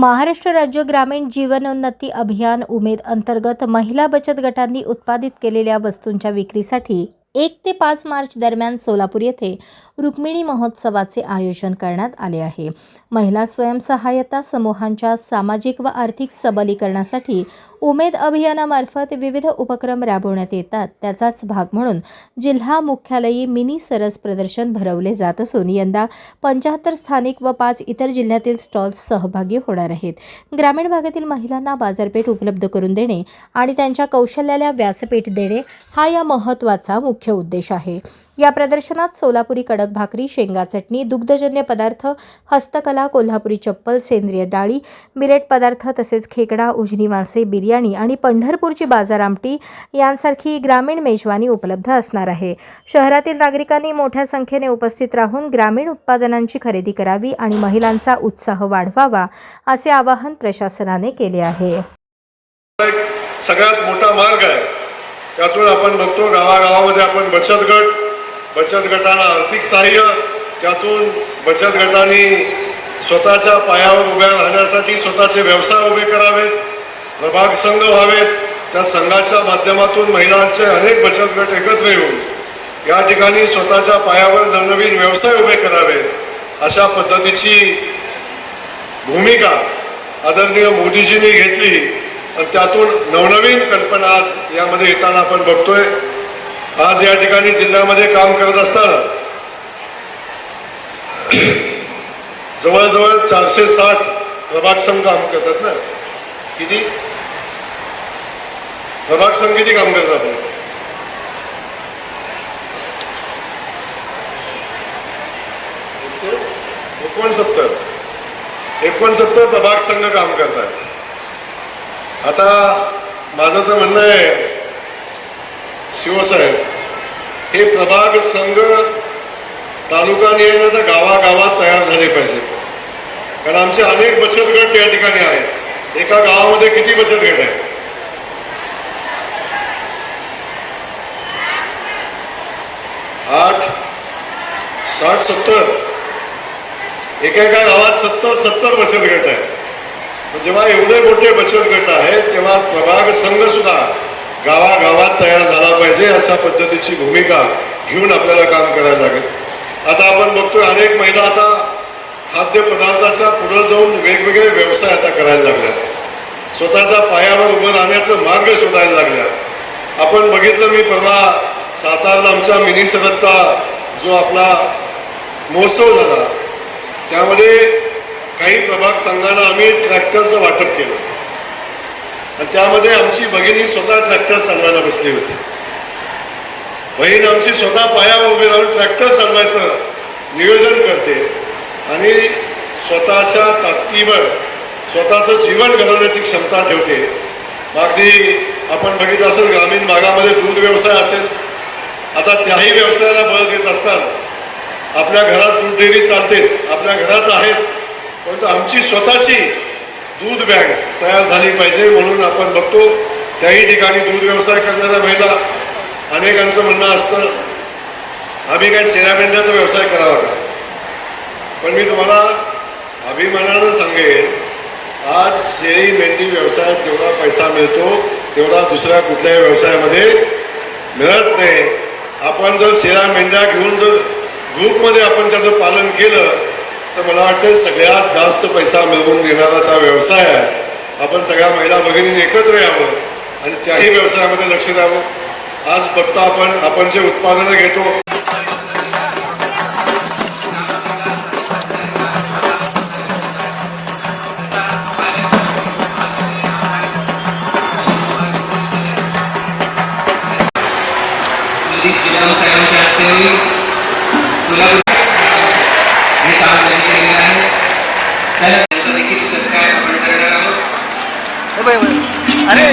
महाराष्ट्र राज्य ग्रामीण जीवनोन्नती अभियान उमेद अंतर्गत महिला बचत गटांनी उत्पादित केलेल्या वस्तूंच्या विक्रीसाठी 1 ते 5 मार्च दरम्यान सोलापूर येथे रुक्मिणी महोत्सवाचे आयोजन करण्यात आले आहे। महिला स्वयंसहायता समूहांच्या सामाजिक व आर्थिक सबलीकरणासाठी उमेद अभियानामार्फत विविध उपक्रम राबवण्यात येतात। त्याचाच भाग म्हणून जिल्हा मुख्यालयी मिनी सरस प्रदर्शन भरवले जात असून यंदा 75 स्थानिक व 5 इतर जिल्ह्यातील स्टॉल्स सहभागी होणार आहेत। ग्रामीण भागातील महिलांना बाजारपेठ उपलब्ध करून देणे आणि त्यांच्या कौशल्याला व्यासपीठ देणे हा या महत्त्वाचा मुख्य उद्देश आहे। या प्रदर्शनात सोलापुरी कडक भाकरी, शेंगा चटणी, दुग्धजन्य पदार्थ, हस्तकला, कोल्हापुरी चप्पल, सेंद्रिय डाळी, मिलेट पदार्थ तसेच खेकडा, उजनी मासे, बिर्याणी आणि पंढरपूरची बाजार आमटी यांसारखी ग्रामीण मेजवानी उपलब्ध असणार आहे। शहरातील नागरिकांनी मोठ्या संख्येने उपस्थित राहून ग्रामीण उत्पादनांची खरेदी करावी आणि महिलांचा उत्साह वाढवावा असे आवाहन प्रशासनाने केले आहे। सगळ्यात मोठा मार्ग आहे। त्यातून आपण बघतो गावागावामध्ये आपण बचत गटांना आर्थिक सहाय्य, त्यातून बचत गटांनी स्वतःच्या पायावर उभ्या राहण्यासाठी स्वतःचे व्यवसाय उभे करावेत, प्रभाग संघ व्हावेत। त्या संघाच्या माध्यमातून महिलांचे अनेक बचत गट एकत्र येऊन या ठिकाणी स्वतःच्या पायावर नवनवीन व्यवसाय उभे करावेत अशा पद्धतीची भूमिका आदरणीय मोदीजींनी घेतली आणि त्यातून नवनवीन कल्पना आज यामध्ये येताना आपण बघतोय। आज या ठिकाणी जिल्ह्यामध्ये काम करत असताना जवळजवळ 460 प्रभाग संघ काम करतात ना। किती प्रभाग संघ किती काम करतात आपण? 69 प्रभाग संघ काम करतात। आता माझं तर म्हणणं आहे शिवसाहेब, हे प्रभाग संघ तालुका निहाय तर गावागावात तयार झाले पाहिजे, कारण आमचे अनेक बचत गट या ठिकाणी आहेत। एका गावामध्ये किती बचत गट आहेत? 8, 60, 70 एका गावात 70 बचत गट आहेत। जेव्हा एवढे मोठे बचत गट आहेत तेव्हा प्रभाग संघ सुद्धा गावागावात तयार झाला पाहिजे अशा पद्धतीची भूमिका घेऊन आपल्याला काम करायला लागेल। आता आपण बघतोय अनेक महिला आता खाद्यपदार्थाच्या पुढे जाऊन वेगवेगळे व्यवसाय आता करायला लागल्या, स्वतःच्या पायावर उभं राहण्याचा मार्ग शोधायला लागल्या। आपण बघितलं, मी परवा सातारला आमच्या मिनी सरसचा जो आपला महोत्सव झाला त्यामध्ये काही प्रभाग संघांना आम्ही ट्रॅक्टरचं वाटप केलं आणि त्यामध्ये आमची भगिनी स्वतः ट्रॅक्टर चालवायला बसली होती। बहीण आमची स्वतः पायावर उभी राहून ट्रॅक्टर चालवायचं नियोजन करते आणि स्वतःच्या ताकदीवर स्वतःचं जीवन घडवण्याची क्षमता ठेवते। अगदी आपण बघितलं असेल ग्रामीण भागामध्ये दूध व्यवसाय असेल, आता त्याही व्यवसायाला बळ देत असताना आपल्या घरात दूध डेअरी चालतेच, आपल्या घरात आहेत, परंतु आमची स्वतःची दूध बँक तयार झाली पाहिजे। म्हणून आपण बघतो त्याही ठिकाणी दूध व्यवसाय करणाऱ्या महिला अनेकांचं म्हणणं असतं आम्ही काय शेळ्या मेंढ्याचा व्यवसाय करावा का? पण मी तुम्हाला अभिमानानं सांगेन, आज शेळी मेंढी व्यवसायात जेवढा पैसा मिळतो तेवढा दुसऱ्या कुठल्याही व्यवसायामध्ये मिळत नाही। आपण जर शेळ्या मेंढ्या घेऊन जर ग्रुपमध्ये आपण त्याचं पालन केलं तर मला वाटतं सगळ्यात जास्त पैसा मिळवून देणारा त्या व्यवसाय आहे। आपण सगळ्या महिला भगिनींनी एकत्र यावं आणि त्याही व्यवसायामध्ये लक्ष द्यावं। आज बघता आपण जे उत्पादनं घेतो अरे